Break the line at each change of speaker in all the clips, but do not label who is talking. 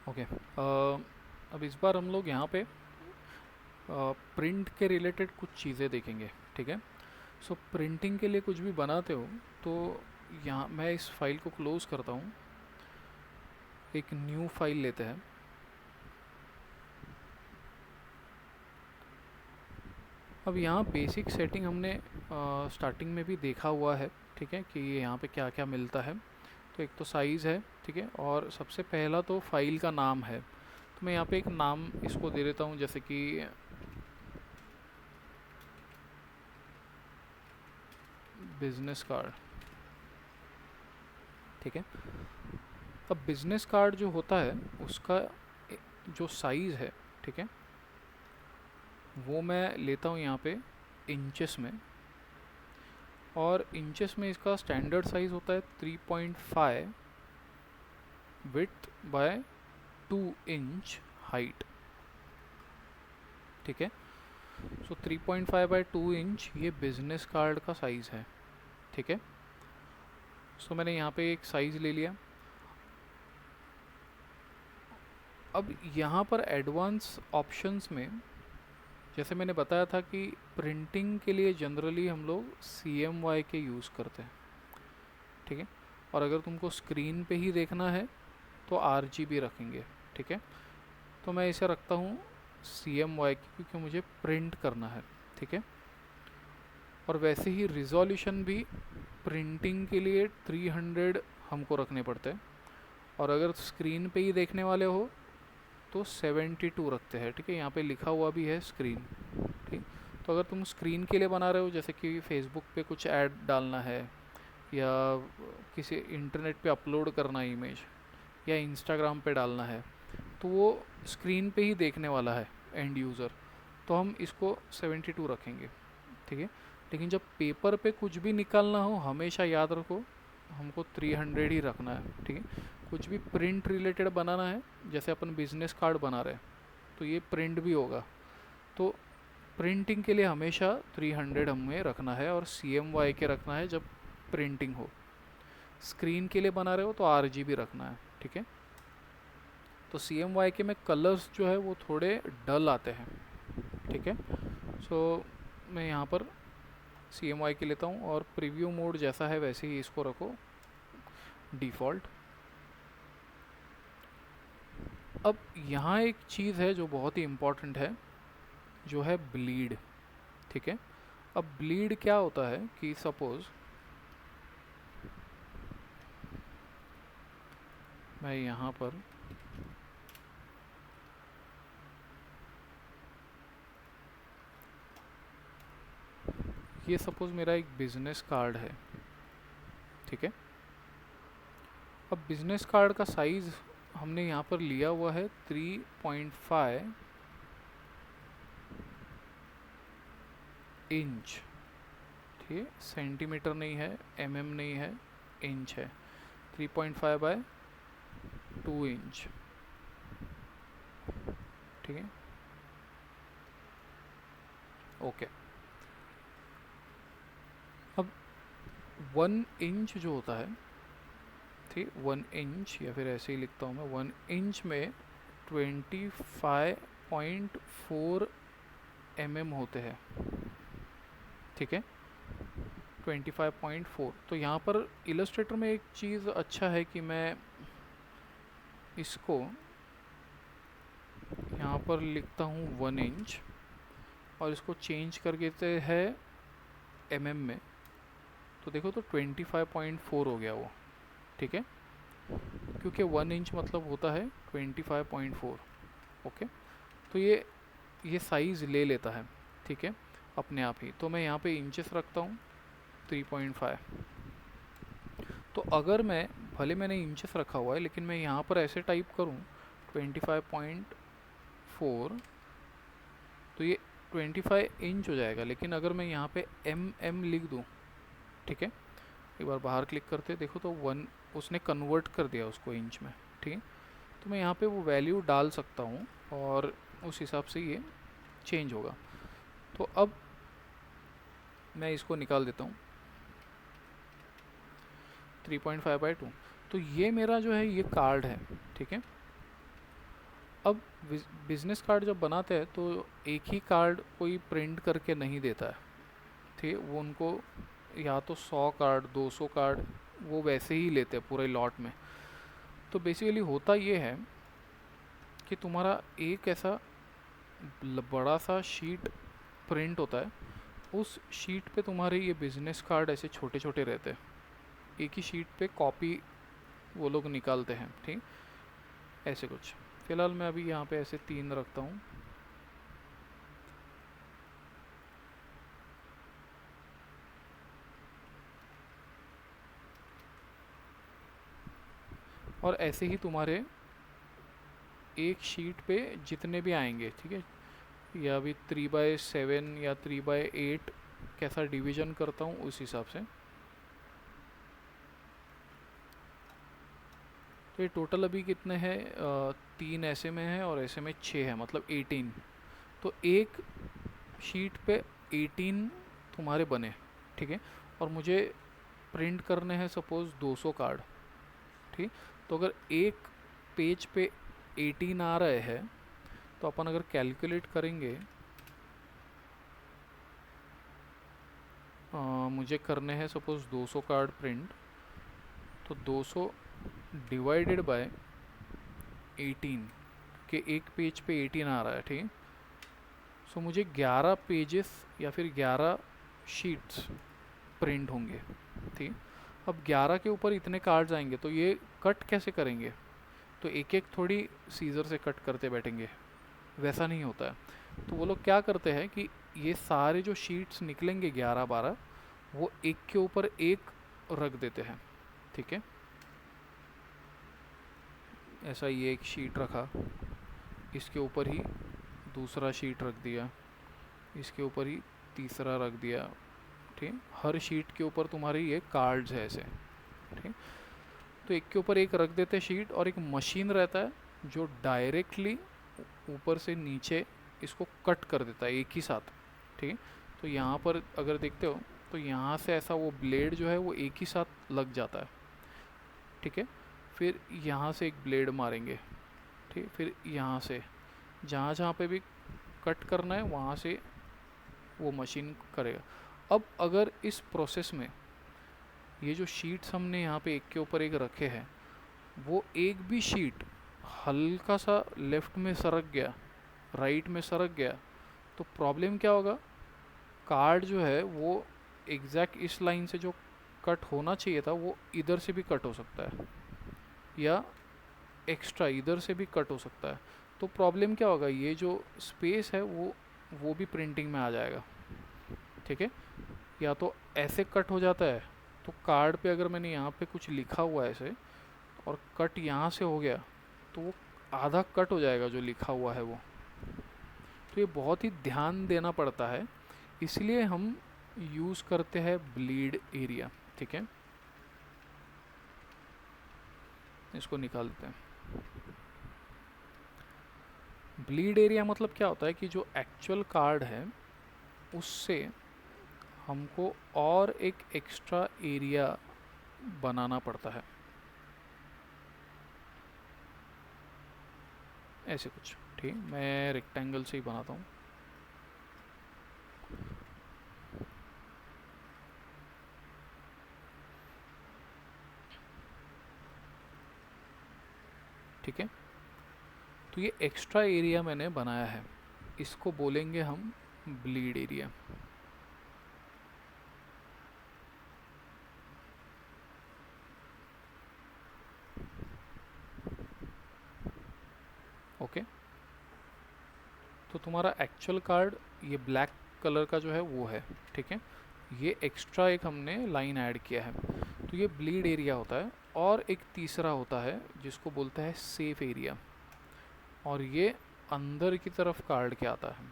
Okay. अब इस बार हम लोग यहाँ पे प्रिंट के रिलेटेड कुछ चीज़ें देखेंगे। ठीक है। सो प्रिंटिंग के लिए कुछ भी बनाते हो तो यहाँ मैं इस फाइल को क्लोज़ करता हूँ, एक न्यू फाइल लेते हैं। अब यहाँ बेसिक सेटिंग हमने स्टार्टिंग में भी देखा हुआ है। ठीक है, कि यहाँ पे क्या क्या मिलता है। तो एक तो साइज़ है, ठीक है, और सबसे पहला तो फाइल का नाम है। तो मैं यहाँ पे एक नाम इसको दे देता हूँ, जैसे कि बिजनेस कार्ड। ठीक है। अब बिजनेस कार्ड जो होता है उसका जो साइज़ है, ठीक है, वो मैं लेता हूँ यहाँ पे इंचेस में। और इंचेस में इसका स्टैंडर्ड साइज़ होता है 3.5 विड्थ बाय 2 इंच हाइट। ठीक है। सो 3.5 बाय 2 इंच ये बिजनेस कार्ड का साइज़ है। ठीक है। सो मैंने यहाँ पे एक साइज़ ले लिया। अब यहाँ पर एडवांस ऑप्शंस में जैसे मैंने बताया था कि प्रिंटिंग के लिए जनरली हम लोग CMYK के यूज़ करते हैं। ठीक है। और अगर तुमको स्क्रीन पे ही देखना है तो RGB रखेंगे। ठीक है। तो मैं इसे रखता हूँ CMYK क्योंकि मुझे प्रिंट करना है। ठीक है। और वैसे ही रिजोल्यूशन भी प्रिंटिंग के लिए 300 हमको रखने पड़ते हैं, और अगर स्क्रीन पे ही देखने वाले हो तो 72 रखते हैं। ठीक है, यहाँ पे लिखा हुआ भी है स्क्रीन। ठीक। तो अगर तुम स्क्रीन के लिए बना रहे हो, जैसे कि फेसबुक पे कुछ ऐड डालना है, या किसी इंटरनेट पे अपलोड करना है इमेज, या इंस्टाग्राम पे डालना है, तो वो स्क्रीन पे ही देखने वाला है एंड यूज़र, तो हम इसको 72 रखेंगे। ठीक है। लेकिन जब पेपर पे कुछ भी निकालना हो हमेशा याद रखो हमको 300 ही रखना है। ठीक है। कुछ भी प्रिंट रिलेटेड बनाना है, जैसे अपन बिजनेस कार्ड बना रहे हैं तो ये प्रिंट भी होगा, तो प्रिंटिंग के लिए हमेशा 300 हमें रखना है, और CMYK रखना है जब प्रिंटिंग हो। स्क्रीन के लिए बना रहे हो तो RGB रखना है। ठीक है। तो CMYK में कलर्स जो है वो थोड़े डल आते हैं। ठीक है। सो मैं यहाँ पर CMYK लेता हूँ, और प्रीव्यू मोड जैसा है वैसे ही इसको रखो डिफ़ॉल्ट। अब यहाँ एक चीज़ है जो बहुत ही इम्पॉर्टेंट है, जो है ब्लीड। ठीक है। अब ब्लीड क्या होता है कि सपोज़ मैं यहाँ पर ये सपोज़ मेरा एक बिज़नेस कार्ड है। ठीक है। अब बिज़नेस कार्ड का साइज़ हमने यहाँ पर लिया हुआ है 3.5 इंच। ठीक है, सेंटीमीटर नहीं है, नहीं है, इंच है। 3.5 बाय 2 इंच। ठीक है। ओके। अब 1 इंच जो होता है, ठीक, 1 इंच, या फिर ऐसे ही लिखता हूँ मैं, 1 इंच में 25.4 होते हैं। ठीक है। 25.4। तो यहाँ पर इलस्ट्रेटर में एक चीज़ अच्छा है कि मैं इसको यहाँ पर लिखता हूँ 1 इंच, और इसको चेंज कर देते हैं में। तो देखो तो 25.4 हो गया वो। ठीक है। क्योंकि 1 इंच मतलब होता है 25.4। ओके। तो ये साइज़ ले लेता है। ठीक है, अपने आप ही। तो मैं यहाँ पे इंचेस रखता हूँ 3.5। तो अगर मैं, भले मैंने इंचेस रखा हुआ है, लेकिन मैं यहाँ पर ऐसे टाइप करूँ 25.4, तो ये 25 इंच हो जाएगा। लेकिन अगर मैं यहाँ पे लिख दूँ, ठीक है, एक बार बाहर क्लिक करते देखो तो उसने कन्वर्ट कर दिया उसको इंच में। ठीक है। तो मैं यहाँ पे वो वैल्यू डाल सकता हूँ, और उस हिसाब से ये चेंज होगा। तो अब मैं इसको निकाल देता हूँ 3.5 बाय 2। तो ये मेरा जो है ये कार्ड है। ठीक है। अब बिजनेस कार्ड जब बनाते हैं तो एक ही कार्ड कोई प्रिंट करके नहीं देता है, ठीक, वो उनको या तो 100 कार्ड 200 कार्ड वो वैसे ही लेते हैं पूरे लॉट में। तो बेसिकली होता ये है कि तुम्हारा एक ऐसा बड़ा सा शीट प्रिंट होता है, उस शीट पे तुम्हारे ये बिजनेस कार्ड ऐसे छोटे छोटे रहते हैं, एक ही शीट पे कॉपी वो लोग निकालते हैं, ठीक, ऐसे कुछ। फिलहाल मैं अभी यहाँ पे ऐसे 3 रखता हूँ। और ऐसे ही तुम्हारे एक शीट पे जितने भी आएंगे, ठीक है, या अभी 3/7 या 3/8 कैसा डिवीजन करता हूँ उस हिसाब से। तो ये टोटल अभी कितने हैं, 3 ऐसे में है और ऐसे में 6 है, मतलब 18। तो एक शीट पे 18 तुम्हारे बने, ठीक है, और मुझे प्रिंट करने हैं सपोज 200 कार्ड, ठीक। तो अगर एक पेज पे 18 आ रहे हैं तो अपन अगर कैलकुलेट करेंगे, मुझे करने हैं सपोज 200 कार्ड प्रिंट, तो 200 डिवाइडेड बाय 18 के एक पेज पे 18 आ रहा है, ठीक। सो मुझे 11 पेजेस या फिर 11 शीट्स प्रिंट होंगे, ठीक। अब 11 के ऊपर इतने कार्ड्स आएंगे तो ये कट कैसे करेंगे, तो एक एक थोड़ी सीजर से कट करते बैठेंगे, वैसा नहीं होता है। तो वो लोग क्या करते हैं कि ये सारे जो शीट्स निकलेंगे 11-12 वो एक के ऊपर एक रख देते हैं, ठीक है। ऐसा ये एक शीट रखा, इसके ऊपर ही दूसरा शीट रख दिया, इसके ऊपर ही तीसरा रख दिया, ठीक। हर शीट के ऊपर तुम्हारे ये कार्ड्स है ऐसे, ठीक। तो एक के ऊपर एक रख देते शीट, और एक मशीन रहता है जो डायरेक्टली ऊपर से नीचे इसको कट कर देता है एक ही साथ, ठीक। तो यहाँ पर अगर देखते हो तो यहाँ से ऐसा वो ब्लेड जो है वो एक ही साथ लग जाता है, ठीक है। फिर यहाँ से एक ब्लेड मारेंगे, ठीक, फिर यहाँ से जहाँ जहाँ पे भी कट करना है वहाँ से वो मशीन करेगा। अब अगर इस प्रोसेस में ये जो शीट्स हमने यहाँ पे एक के ऊपर एक रखे हैं, वो एक भी शीट हल्का सा लेफ्ट में सरक गया, राइट में सरक गया, तो प्रॉब्लम क्या होगा, कार्ड जो है वो एग्जैक्ट इस लाइन से जो कट होना चाहिए था वो इधर से भी कट हो सकता है, या एक्स्ट्रा इधर से भी कट हो सकता है। तो प्रॉब्लम क्या होगा, ये जो स्पेस है वो भी प्रिंटिंग में आ जाएगा, ठीक है। या तो ऐसे कट हो जाता है, तो कार्ड पे अगर मैंने यहाँ पे कुछ लिखा हुआ है ऐसे और कट यहाँ से हो गया तो वो आधा कट हो जाएगा जो लिखा हुआ है वो। तो ये बहुत ही ध्यान देना पड़ता है, इसलिए हम यूज़ करते हैं ब्लीड एरिया, ठीक है। इसको निकाल देते हैं। ब्लीड एरिया मतलब क्या होता है कि जो एक्चुअल कार्ड है उससे हमको और एक एक्स्ट्रा एरिया बनाना पड़ता है, ऐसे कुछ, ठीक। मैं रेक्टेंगल से ही बनाता हूँ। ठीक है, तो ये एक्स्ट्रा एरिया मैंने बनाया है, इसको बोलेंगे हम ब्लीड एरिया। ओके, तो तुम्हारा एक्चुअल कार्ड ये ब्लैक कलर का जो है वो है, ठीक है। ये एक्स्ट्रा एक हमने लाइन ऐड किया है, तो ये ब्लीड एरिया होता है। और एक तीसरा होता है जिसको बोलता है सेफ एरिया, और ये अंदर की तरफ कार्ड के आता है।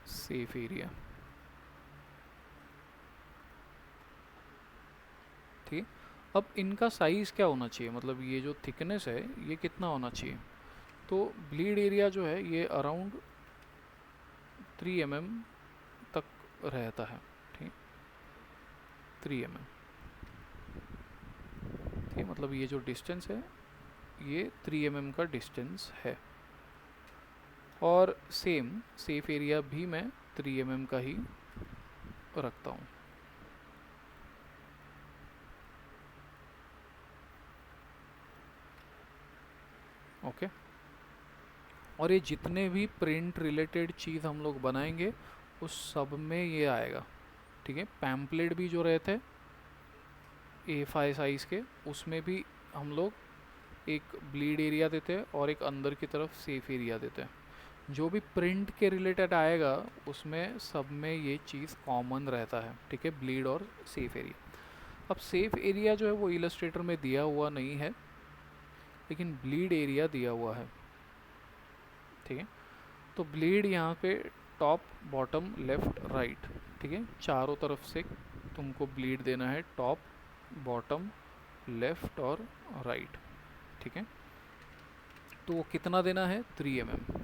सेफ एरिया, ठीक। अब इनका साइज़ क्या होना चाहिए, मतलब ये जो थिकनेस है ये कितना होना चाहिए, तो ब्लीड एरिया जो है ये अराउंड 3 mm तक रहता है, ठीक, 3 mm, ठीक, मतलब ये जो डिस्टेंस है ये 3 mm का डिस्टेंस है। और सेम सेफ एरिया भी मैं 3 mm का ही रखता हूँ। ओके, और ये जितने भी प्रिंट रिलेटेड चीज़ हम लोग बनाएंगे उस सब में ये आएगा, ठीक है। पैम्पलेट भी जो रहते हैं A5 साइज़ के, उसमें भी हम लोग एक ब्लीड एरिया देते हैं और एक अंदर की तरफ सेफ एरिया देते हैं। जो भी प्रिंट के रिलेटेड आएगा उसमें सब में ये चीज़ कॉमन रहता है, ठीक है, ब्लीड और सेफ एरिया। अब सेफ एरिया जो है वो इलस्ट्रेटर में दिया हुआ नहीं है, लेकिन ब्लीड एरिया दिया हुआ है, ठीक है। तो ब्लीड यहाँ पे टॉप बॉटम लेफ़्ट राइट, ठीक है, चारों तरफ से तुमको ब्लीड देना है, टॉप बॉटम लेफ़्ट और राइट, ठीक है। तो वो कितना देना है, 3 mm।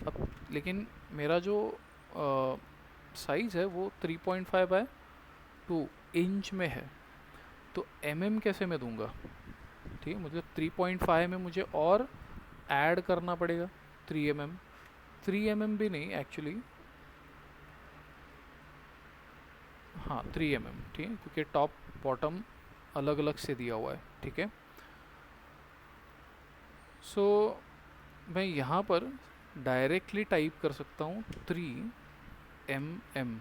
अब लेकिन मेरा जो साइज़ है वो 3.5/2 इंच में है, तो mm कैसे मैं दूंगा, ठीक है। मतलब 3.5 में मुझे और ऐड करना पड़ेगा 3 mm, 3 mm भी नहीं एक्चुअली, हाँ 3 mm, ठीक है, क्योंकि टॉप बॉटम अलग अलग से दिया हुआ है, ठीक है। सो मैं यहाँ पर डायरेक्टली टाइप कर सकता हूँ 3 mm,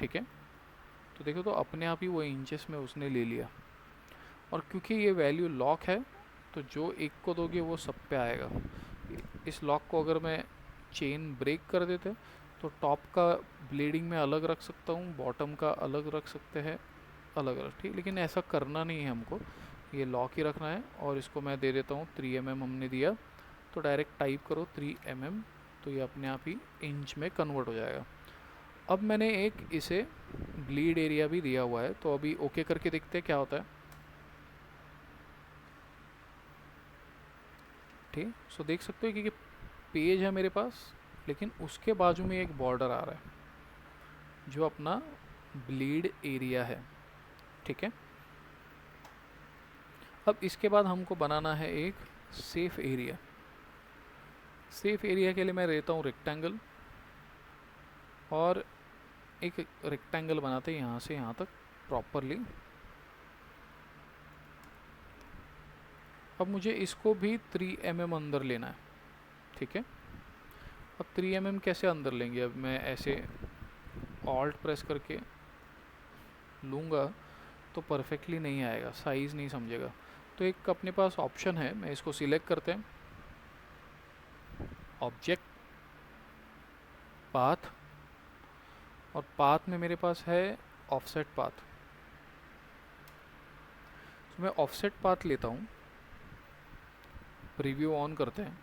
ठीक है। तो देखो तो अपने आप ही वो इंचेस में उसने ले लिया, और क्योंकि ये वैल्यू लॉक है तो जो एक को दोगे वो सब पे आएगा। इस लॉक को अगर मैं चेन ब्रेक कर देते तो टॉप का ब्लीडिंग में अलग रख सकता हूँ, बॉटम का अलग रख सकते हैं, अलग अलग, ठीक। लेकिन ऐसा करना नहीं है हमको, ये लॉक ही रखना है। और इसको मैं दे देता हूँ 3 mm हमने दिया, तो डायरेक्ट टाइप करो 3 mm, तो ये अपने आप ही इंच में कन्वर्ट हो जाएगा। अब मैंने एक इसे ब्लीड एरिया भी दिया हुआ है, तो अभी ओके करके देखते हैं क्या होता है, ठीक। सो देख सकते हो कि पेज है मेरे पास, लेकिन उसके बाजू में एक बॉर्डर आ रहा है जो अपना ब्लीड एरिया है, ठीक है। अब इसके बाद हमको बनाना है एक सेफ एरिया। सेफ एरिया के लिए मैं लेता हूँ रेक्टेंगल, और एक रेक्टेंगल बनाते हैं यहाँ से यहाँ तक प्रॉपरली। अब मुझे इसको भी 3 mm अंदर लेना है, ठीक है। अब 3 mm कैसे अंदर लेंगे, अब मैं ऐसे ऑल्ट प्रेस करके लूँगा तो परफेक्टली नहीं आएगा, साइज़ नहीं समझेगा। तो एक अपने पास ऑप्शन है, मैं इसको सिलेक्ट करते हैं, ऑब्जेक्ट, पाथ, और पाथ में मेरे पास है ऑफसेट पाथ। तो मैं ऑफसेट पाथ लेता हूँ, प्रीव्यू ऑन करते हैं,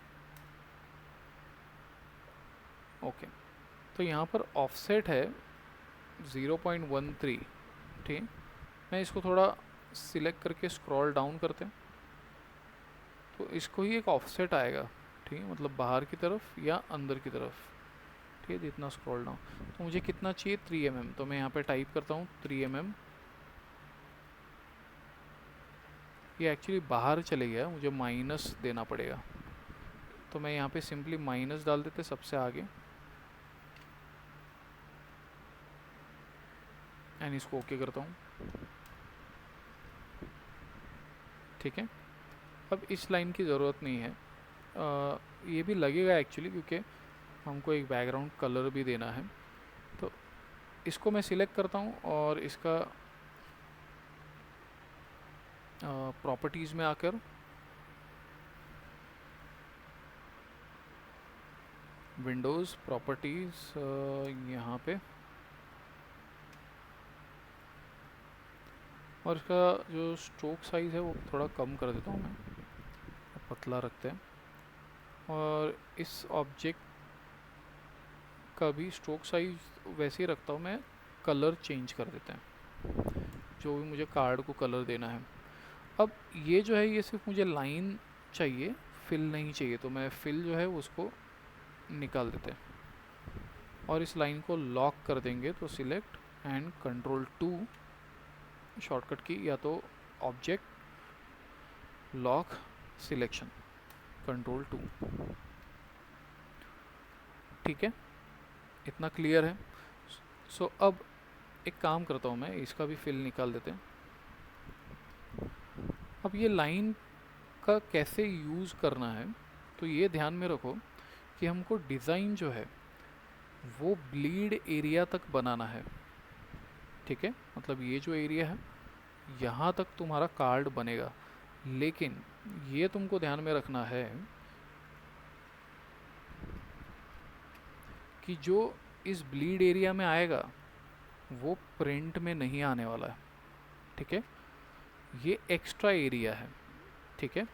ओके। तो यहाँ पर ऑफसेट है 0.13, ठीक। मैं इसको थोड़ा सिलेक्ट करके स्क्रॉल डाउन करते हैं, तो इसको ही एक ऑफसेट आएगा, ठीक है, मतलब बाहर की तरफ या अंदर की तरफ, ठीक है, जितना स्क्रॉल डाउन। तो मुझे कितना चाहिए, 3 mm, तो मैं यहाँ पे टाइप करता हूँ 3 mm। ये एक्चुअली बाहर चले गया, मुझे माइनस देना पड़ेगा, तो मैं यहाँ पे सिंपली माइनस डाल देते सबसे आगे, एंड इसको ओके करता हूँ, ठीक है। अब इस लाइन की ज़रूरत नहीं है, ये भी लगेगा एक्चुअली क्योंकि हमको एक बैकग्राउंड कलर भी देना है। तो इसको मैं सिलेक्ट करता हूँ और इसका प्रॉपर्टीज़ में आकर विंडोज़ प्रॉपर्टीज़, यहाँ पे, और इसका जो स्ट्रोक साइज़ है वो थोड़ा कम कर देता हूँ मैं, पतला रखते हैं। और इस ऑब्जेक्ट का भी स्ट्रोक साइज़ वैसे ही रखता हूँ मैं, कलर चेंज कर देते हैं, जो भी मुझे कार्ड को कलर देना है। अब ये जो है ये सिर्फ मुझे लाइन चाहिए फिल नहीं चाहिए, तो मैं फिल जो है उसको निकाल देते हैं और इस लाइन को लॉक कर देंगे। तो सिलेक्ट एंड Ctrl+2 शॉर्टकट की, या तो ऑब्जेक्ट लॉक सिलेक्शन Ctrl+2। ठीक है, इतना क्लियर है। सो अब एक काम करता हूँ, मैं इसका भी फिल निकाल देते हैं। अब ये लाइन का कैसे यूज़ करना है, तो ये ध्यान में रखो कि हमको डिज़ाइन जो है वो ब्लीड एरिया तक बनाना है। ठीक है, मतलब ये जो एरिया है यहाँ तक तुम्हारा कार्ड बनेगा, लेकिन ये तुमको ध्यान में रखना है कि जो इस ब्लीड एरिया में आएगा वो प्रिंट में नहीं आने वाला है। ठीक है, ये एक्स्ट्रा एरिया है। ठीक है,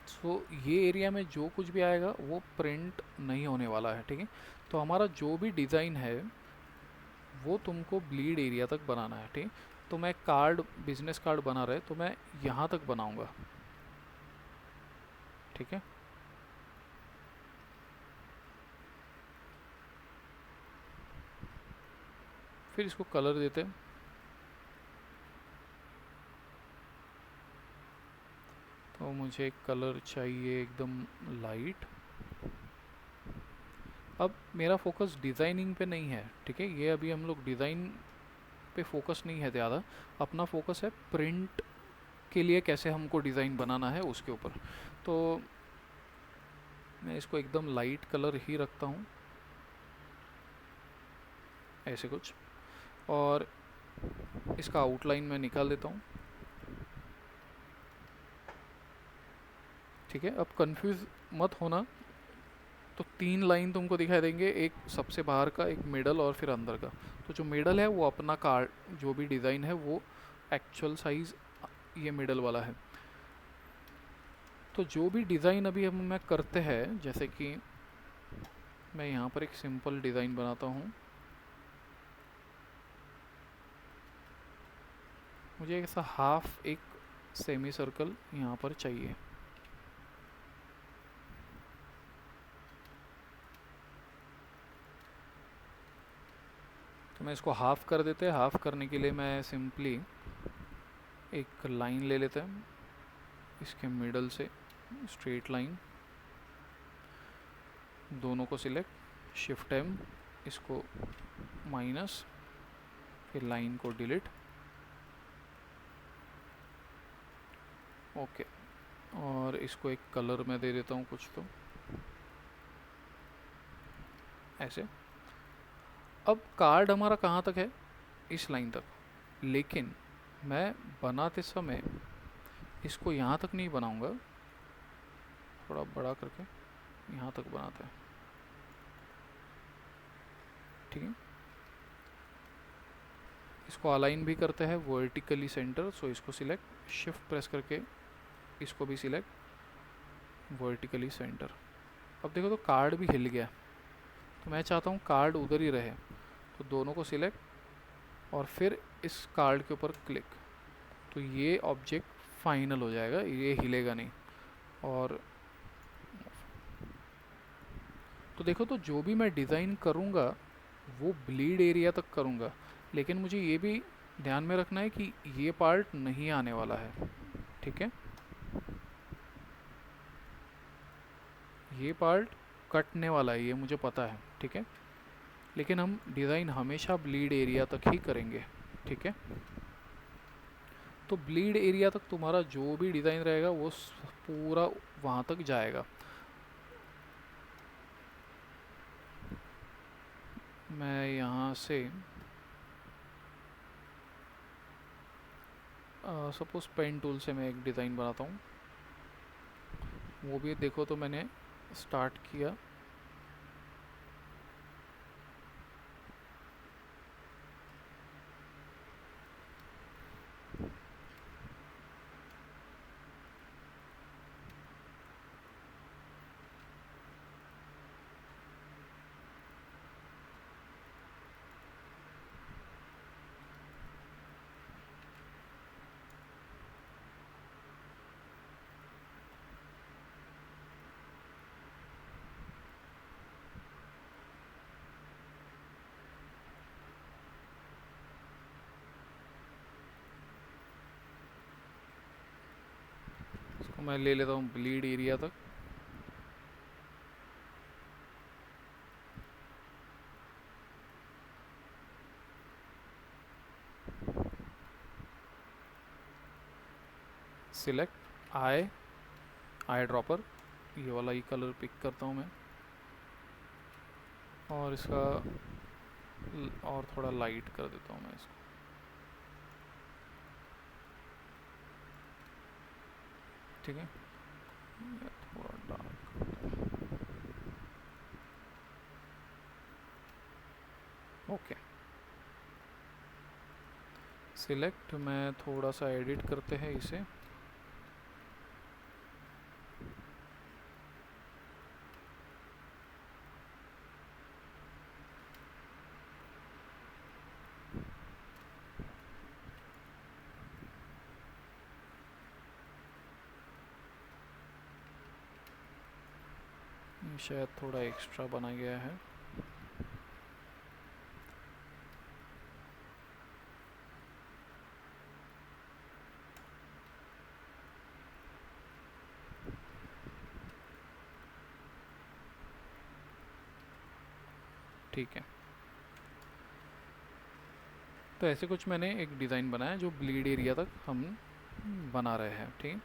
सो ये एरिया में जो कुछ भी आएगा वो प्रिंट नहीं होने वाला है। ठीक है, तो हमारा जो भी डिज़ाइन है वो तुमको ब्लीड एरिया तक बनाना है। ठीक, तो मैं कार्ड, बिजनेस कार्ड बना रहे तो मैं यहाँ तक बनाऊंगा। ठीक है, फिर इसको कलर देते हैं। तो मुझे कलर चाहिए एकदम लाइट। अब मेरा फोकस डिज़ाइनिंग पे नहीं है। ठीक है, ये अभी हम लोग डिज़ाइन पे फोकस नहीं है ज़्यादा, अपना फोकस है प्रिंट के लिए कैसे हमको डिज़ाइन बनाना है उसके ऊपर। तो मैं इसको एकदम लाइट कलर ही रखता हूँ, ऐसे कुछ, और इसका आउटलाइन मैं निकाल देता हूँ। ठीक है, अब कंफ्यूज मत होना। तो 3 लाइन तुमको दिखाई देंगे, एक सबसे बाहर का, एक मिडल और फिर अंदर का। तो जो मिडल है वो अपना कार्ड, जो भी डिज़ाइन है वो एक्चुअल साइज़ ये मिडल वाला है। तो जो भी डिज़ाइन अभी हम मैं करते हैं, जैसे कि मैं यहाँ पर एक सिंपल डिज़ाइन बनाता हूँ। मुझे ऐसा हाफ एक सेमी सर्कल यहाँ पर चाहिए। तो मैं इसको हाफ कर देते हैं। हाफ करने के लिए मैं सिंपली एक लाइन ले लेते हैं, इसके मिडल से स्ट्रेट लाइन, दोनों को सिलेक्ट, शिफ्ट M, इसको माइनस, फिर लाइन को डिलीट। ओके, और इसको एक कलर में दे देता हूँ कुछ, तो ऐसे। अब कार्ड हमारा कहाँ तक है, इस लाइन तक, लेकिन मैं बनाते समय इसको यहाँ तक नहीं बनाऊँगा, थोड़ा बड़ा करके यहाँ तक बनाते हैं। ठीक है, इसको अलाइन भी करते हैं वर्टिकली सेंटर। सो इसको सिलेक्ट, शिफ्ट प्रेस करके इसको भी सिलेक्ट वर्टिकली सेंटर। अब देखो तो कार्ड भी हिल गया, तो मैं चाहता हूँ कार्ड उधर ही रहे। तो दोनों को सिलेक्ट और फिर इस कार्ड के ऊपर क्लिक, तो ये ऑब्जेक्ट फाइनल हो जाएगा, ये हिलेगा नहीं। और तो देखो, तो जो भी मैं डिज़ाइन करूँगा वो ब्लीड एरिया तक करूँगा, लेकिन मुझे ये भी ध्यान में रखना है कि ये पार्ट नहीं आने वाला है। ठीक है, ये पार्ट कटने वाला है, ये मुझे पता है। ठीक है, लेकिन हम डिज़ाइन हमेशा ब्लीड एरिया तक ही करेंगे। ठीक है, तो ब्लीड एरिया तक तुम्हारा जो भी डिज़ाइन रहेगा वो पूरा वहाँ तक जाएगा। मैं यहाँ से सपोज़ पेन टूल से मैं एक डिज़ाइन बनाता हूँ। वो भी देखो, तो मैंने स्टार्ट किया, तो मैं ले लेता हूँ ब्लीड एरिया तक। सिलेक्ट आई ड्रॉपर, ये वाला ही कलर पिक करता हूँ मैं, और इसका और थोड़ा लाइट कर देता हूँ मैं इसको। ठीक है, थोड़ा डार्क। ओके, सिलेक्ट, मैं थोड़ा सा एडिट करते हैं इसे। शायद थोड़ा एक्स्ट्रा बना गया है। ठीक है, तो ऐसे कुछ मैंने एक डिज़ाइन बनाया जो ब्लीड एरिया तक हम बना रहे हैं। ठीक,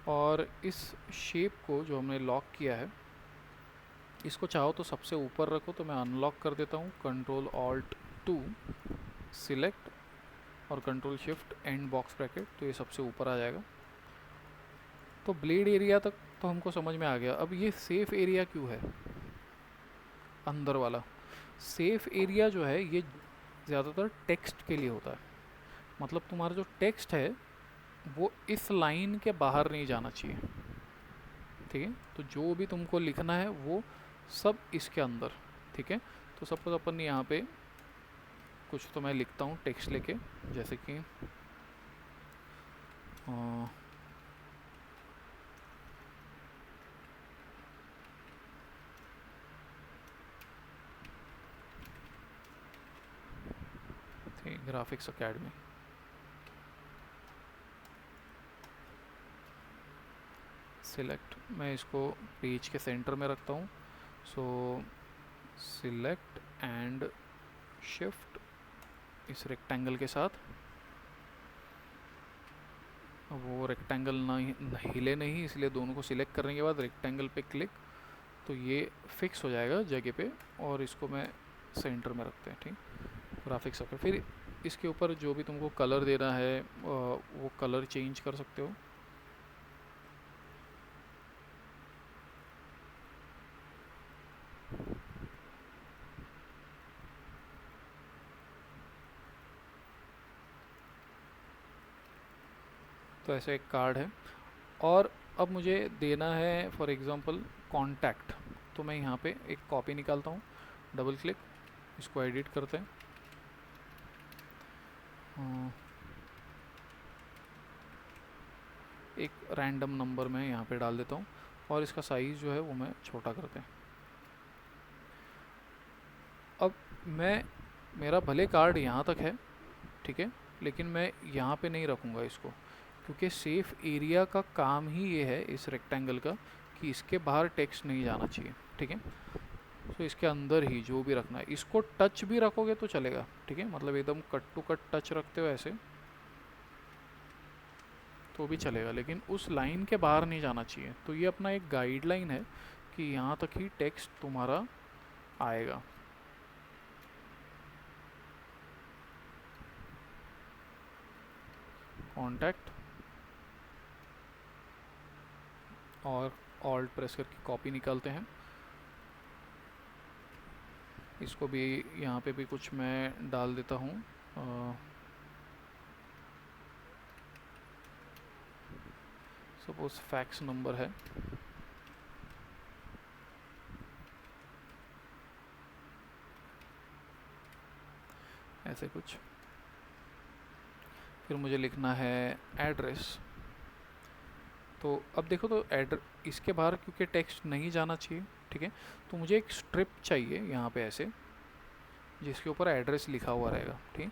और इस शेप को जो हमने लॉक किया है, इसको चाहो तो सबसे ऊपर रखो, तो मैं अनलॉक कर देता हूँ, कंट्रोल ऑल्ट 2, सिलेक्ट और control shift and box bracket, तो ये सबसे ऊपर आ जाएगा। तो ब्लेड एरिया तक तो हमको समझ में आ गया। अब ये सेफ एरिया क्यों है अंदर वाला? सेफ एरिया जो है ये ज़्यादातर टेक्स्ट के लिए होता है। मतलब तुम्हारा जो टेक्स्ट है वो इस लाइन के बाहर नहीं जाना चाहिए। ठीक है, तो जो भी तुमको लिखना है वो सब इसके अंदर। ठीक है, तो सपोज अपन यहाँ पे कुछ तो मैं लिखता हूँ टेक्स्ट लेके, जैसे कि ग्राफिक्स एकेडमी, सिलेक्ट, मैं इसको पेज के सेंटर में रखता हूँ। सो सिलेक्ट एंड शिफ्ट इस रेक्टेंगल के साथ। वो रेक्टेंगल ना हिले नहीं, इसलिए दोनों को सिलेक्ट करने के बाद रेक्टेंगल पे क्लिक, तो ये फिक्स हो जाएगा जगह पे। और इसको मैं सेंटर में रखते हैं। ठीक, ग्राफिक्स ओके। फिर इसके ऊपर जो भी तुमको कलर देना है वो कलर चेंज कर सकते हो। तो ऐसे एक कार्ड है, और अब मुझे देना है फॉर एग्ज़ाम्पल कॉन्टैक्ट, तो मैं यहाँ पे एक कॉपी निकालता हूँ, डबल क्लिक, इसको एडिट करते हैं। एक रैंडम नंबर मैं यहाँ पे डाल देता हूँ, और इसका साइज़ जो है वो मैं छोटा करते हैं। अब मेरा भले कार्ड यहाँ तक है, ठीक है, लेकिन मैं यहाँ पे नहीं रखूँगा इसको, क्योंकि सेफ एरिया का काम ही ये है इस रेक्टेंगल का कि इसके बाहर टेक्स्ट नहीं जाना चाहिए। ठीक है, तो इसके अंदर ही जो भी रखना है, इसको टच भी रखोगे तो चलेगा। ठीक है, मतलब एकदम कट टू कट टच रखते हो ऐसे तो भी चलेगा, लेकिन उस लाइन के बाहर नहीं जाना चाहिए। तो ये अपना एक गाइडलाइन है कि यहाँ तक ही टेक्स्ट तुम्हारा आएगा। कॉन्टैक्ट और ऑल्ट प्रेस करके कॉपी निकालते हैं। इसको भी यहाँ पे भी कुछ मैं डाल देता हूँ, सपोज फैक्स नंबर है, ऐसे कुछ। फिर मुझे लिखना है एड्रेस। तो अब देखो, तो इसके बाहर क्योंकि टेक्स्ट नहीं जाना चाहिए, ठीक है, तो मुझे एक स्ट्रिप चाहिए यहाँ पे ऐसे, जिसके ऊपर एड्रेस लिखा हुआ रहेगा। ठीक,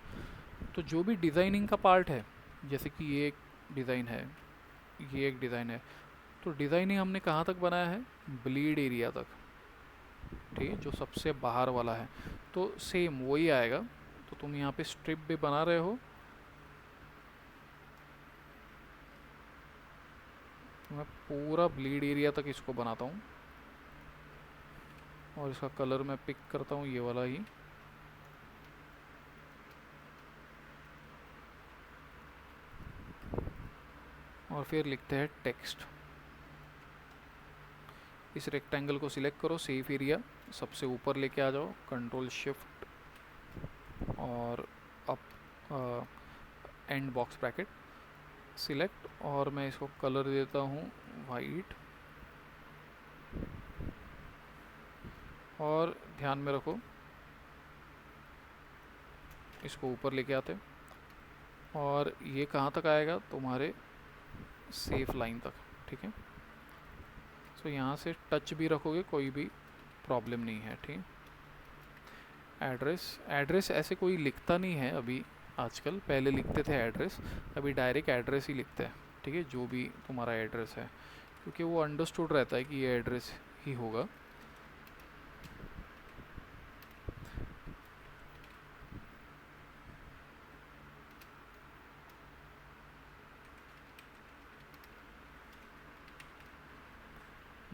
तो जो भी डिज़ाइनिंग का पार्ट है, जैसे कि ये एक डिज़ाइन है, ये एक डिज़ाइन है, तो डिज़ाइन ही हमने कहाँ तक बनाया है, ब्लीड एरिया तक, ठीक है, जो सबसे बाहर वाला है। तो सेम वही आएगा। तो तुम यहाँ पे स्ट्रिप भी बना रहे हो, तो मैं पूरा ब्लीड एरिया तक इसको बनाता हूँ और इसका कलर मैं पिक करता हूँ ये वाला ही। और फिर लिखते हैं टेक्स्ट। इस रेक्टेंगल को सिलेक्ट करो, सेफ एरिया सबसे ऊपर लेके आ जाओ, कंट्रोल शिफ्ट और up, and box bracket select, और मैं इसको कलर देता हूँ वाइट। और ध्यान में रखो, इसको ऊपर लेके आते, और ये कहाँ तक आएगा, तुम्हारे सेफ लाइन तक, ठीक है। सो यहाँ से टच भी रखोगे, कोई भी प्रॉब्लम नहीं है, ठीक है। एड्रेस ऐसे कोई लिखता नहीं है अभी आजकल, पहले लिखते थे एड्रेस, अभी डायरेक्ट एड्रेस ही लिखते हैं, ठीक है, जो भी तुम्हारा एड्रेस है, क्योंकि वो अंडरस्टूड रहता है कि ये एड्रेस ही होगा।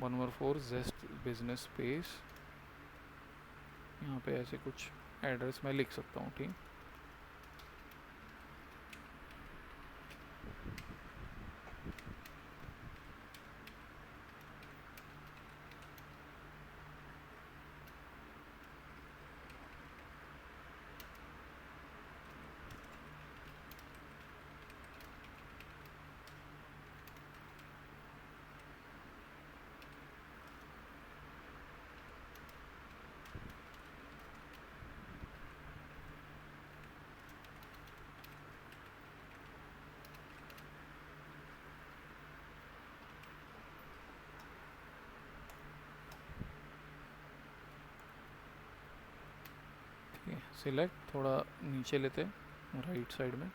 #114 जेस्ट बिजनेस स्पेस, यहाँ पे ऐसे कुछ एड्रेस मैं लिख सकता हूँ, ठीक। सिलेक्ट, थोड़ा नीचे लेते राइट साइड में,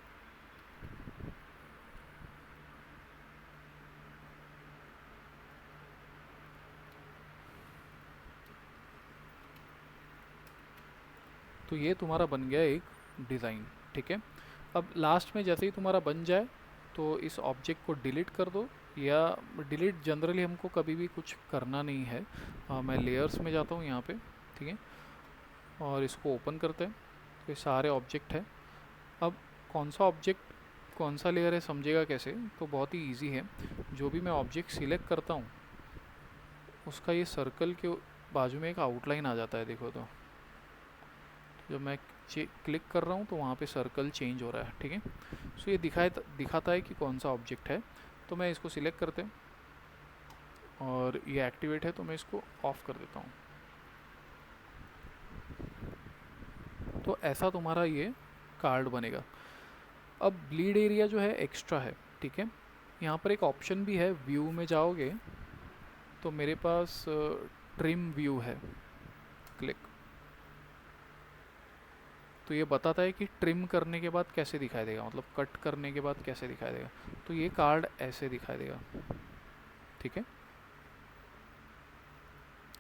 तो ये तुम्हारा बन गया एक डिज़ाइन, ठीक है। अब लास्ट में जैसे ही तुम्हारा बन जाए तो इस ऑब्जेक्ट को डिलीट कर दो, या डिलीट जनरली हमको कभी भी कुछ करना नहीं है। मैं लेयर्स में जाता हूँ यहाँ पे, ठीक है, और इसको ओपन करते हैं, तो ये सारे ऑब्जेक्ट है। अब कौन सा ऑब्जेक्ट कौन सा लेयर है समझेगा कैसे, तो बहुत ही इजी है। जो भी मैं ऑब्जेक्ट सिलेक्ट करता हूँ उसका ये सर्कल के बाजू में एक आउटलाइन आ जाता है, देखो तो जब मैं क्लिक कर रहा हूँ तो वहाँ पे सर्कल चेंज हो रहा है, ठीक है। सो ये दिखाता है कि कौन सा ऑब्जेक्ट है। तो मैं इसको सिलेक्ट करते हैं और ये एक्टिवेट है, तो मैं इसको ऑफ कर देता हूँ। तो ऐसा तुम्हारा ये कार्ड बनेगा। अब ब्लीड एरिया जो है एक्स्ट्रा है, ठीक है। यहाँ पर एक ऑप्शन भी है, व्यू में जाओगे तो मेरे पास ट्रिम व्यू है, क्लिक, तो ये बताता है कि ट्रिम करने के बाद कैसे दिखाई देगा, मतलब कट करने के बाद कैसे दिखाई देगा। तो ये कार्ड ऐसे दिखाई देगा, ठीक है।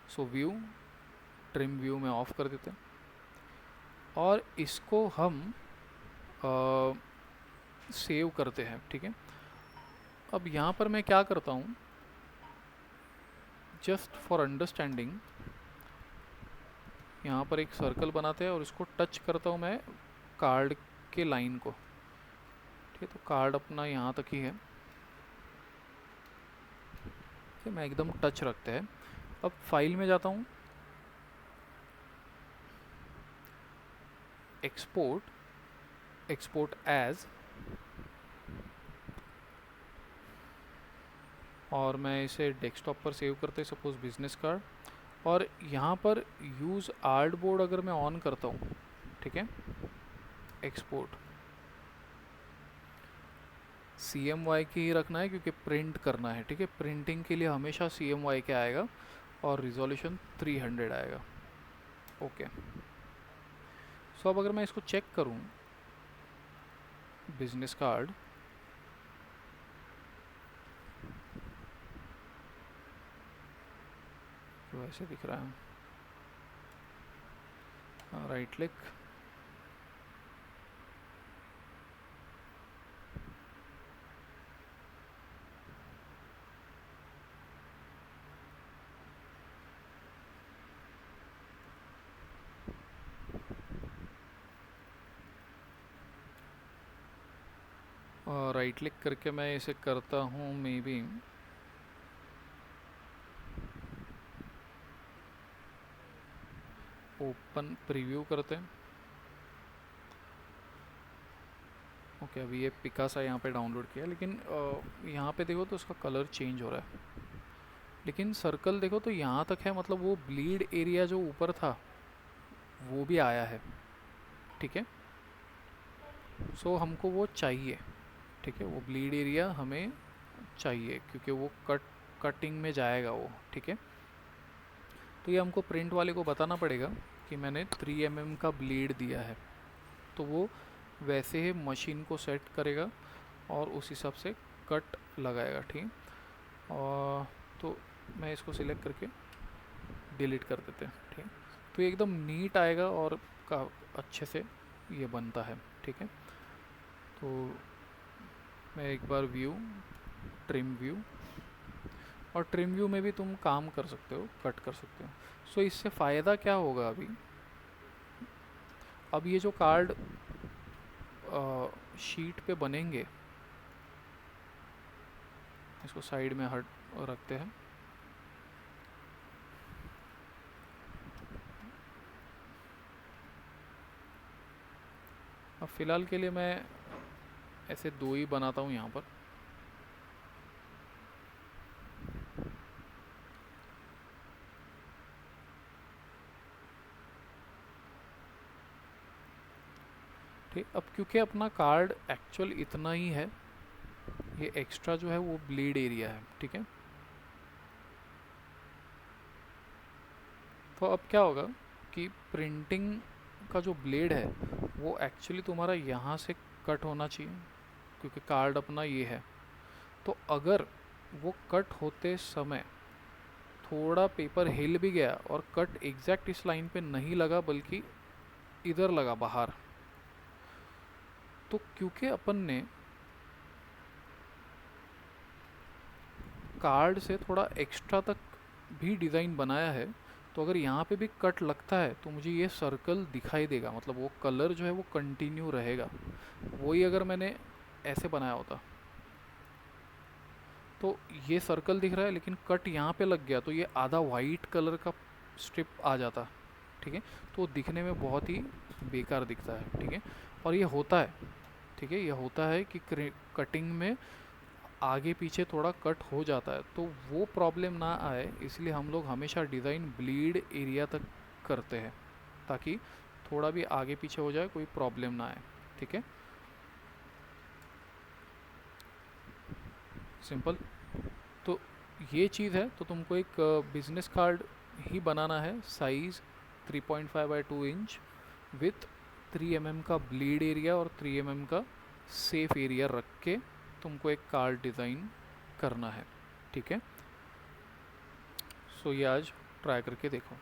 सो व्यू, ट्रिम व्यू में ऑफ कर देते हैं और इसको हम सेव करते हैं, ठीक है। अब यहाँ पर मैं क्या करता हूँ, जस्ट फॉर अंडरस्टैंडिंग, यहाँ पर एक सर्कल बनाते हैं और इसको टच करता हूँ मैं कार्ड के लाइन को, ठीक है। तो कार्ड अपना यहाँ तक ही है, ठीक है, मैं एकदम टच रखते हैं। अब फाइल में जाता हूँ, एक्सपोर्ट एज, और मैं इसे डेस्कटॉप पर सेव करते, सपोज बिजनेस कार्ड, और यहाँ पर यूज़ आर्ट बोर्ड अगर मैं ऑन करता हूँ, ठीक है, एक्सपोर्ट CMY के ही रखना है क्योंकि प्रिंट करना है, ठीक है। प्रिंटिंग के लिए हमेशा CMY के आएगा और रिजोल्यूशन 300 आएगा, ओके। सो अब अगर मैं इसको चेक करूँ, बिजनेस कार्ड, वैसे दिख रहा है। राइट क्लिक, और राइट क्लिक करके मैं इसे करता हूँ मे बी ओपन प्रीव्यू करते हैं। ओके, अभी ये पिकासा यहाँ पे डाउनलोड किया, लेकिन यहाँ पे देखो तो उसका कलर चेंज हो रहा है। लेकिन सर्कल देखो तो यहाँ तक है, मतलब वो ब्लीड एरिया जो ऊपर था वो भी आया है। ठीक है, सो हमको वो चाहिए। ठीक है, वो ब्लीड एरिया हमें चाहिए क्योंकि वो कटिंग में जाएगा वो। ठीक है, तो ये हमको प्रिंट वाले को बताना पड़ेगा कि मैंने 3 mm का ब्लीड दिया है, तो वो वैसे ही मशीन को सेट करेगा और उस हिसाब से कट लगाएगा। ठीक, और तो मैं इसको सिलेक्ट करके डिलीट कर देते हैं। ठीक, तो ये एकदम नीट आएगा और का अच्छे से ये बनता है। ठीक है, तो मैं एक बार व्यू, ट्रिम व्यू, और ट्रिम व्यू में भी तुम काम कर सकते हो, कट कर सकते हो। सो इससे फ़ायदा क्या होगा अभी, अब ये जो कार्ड शीट पे बनेंगे, इसको साइड में हट रखते हैं। अब फ़िलहाल के लिए मैं ऐसे 2 ही बनाता हूँ यहाँ पर। ठीक, अब क्योंकि अपना कार्ड एक्चुअल इतना ही है, ये एक्स्ट्रा जो है वो ब्लीड एरिया है। ठीक है, तो अब क्या होगा कि प्रिंटिंग का जो ब्लेड है वो एक्चुअली तुम्हारा यहाँ से कट होना चाहिए, क्योंकि कार्ड अपना ये है। तो अगर वो कट होते समय थोड़ा पेपर हिल भी गया और कट एग्जैक्ट इस लाइन पे नहीं लगा बल्कि इधर लगा बाहर, तो क्योंकि अपन ने कार्ड से थोड़ा एक्स्ट्रा तक भी डिज़ाइन बनाया है, तो अगर यहाँ पे भी कट लगता है तो मुझे ये सर्कल दिखाई देगा, मतलब वो कलर जो है वो कंटिन्यू रहेगा। वही अगर मैंने ऐसे बनाया होता तो ये सर्कल दिख रहा है लेकिन कट यहाँ पे लग गया तो ये आधा वाइट कलर का स्ट्रिप आ जाता। ठीक है, तो दिखने में बहुत ही बेकार दिखता है। ठीक है, और ये होता है। ठीक है, ये होता है कि कटिंग में आगे पीछे थोड़ा कट हो जाता है, तो वो प्रॉब्लम ना आए इसलिए हम लोग हमेशा डिज़ाइन ब्लीड एरिया तक करते हैं, ताकि थोड़ा भी आगे पीछे हो जाए कोई प्रॉब्लम ना आए। ठीक है, सिंपल। तो ये चीज़ है, तो तुमको एक बिजनेस कार्ड ही बनाना है, size 3.5 by 2 inch with 3 mm का ब्लीड एरिया और 3 mm का सेफ एरिया रख के तुमको एक कार्ड डिज़ाइन करना है। ठीक है, सो ये आज ट्राई करके देखो।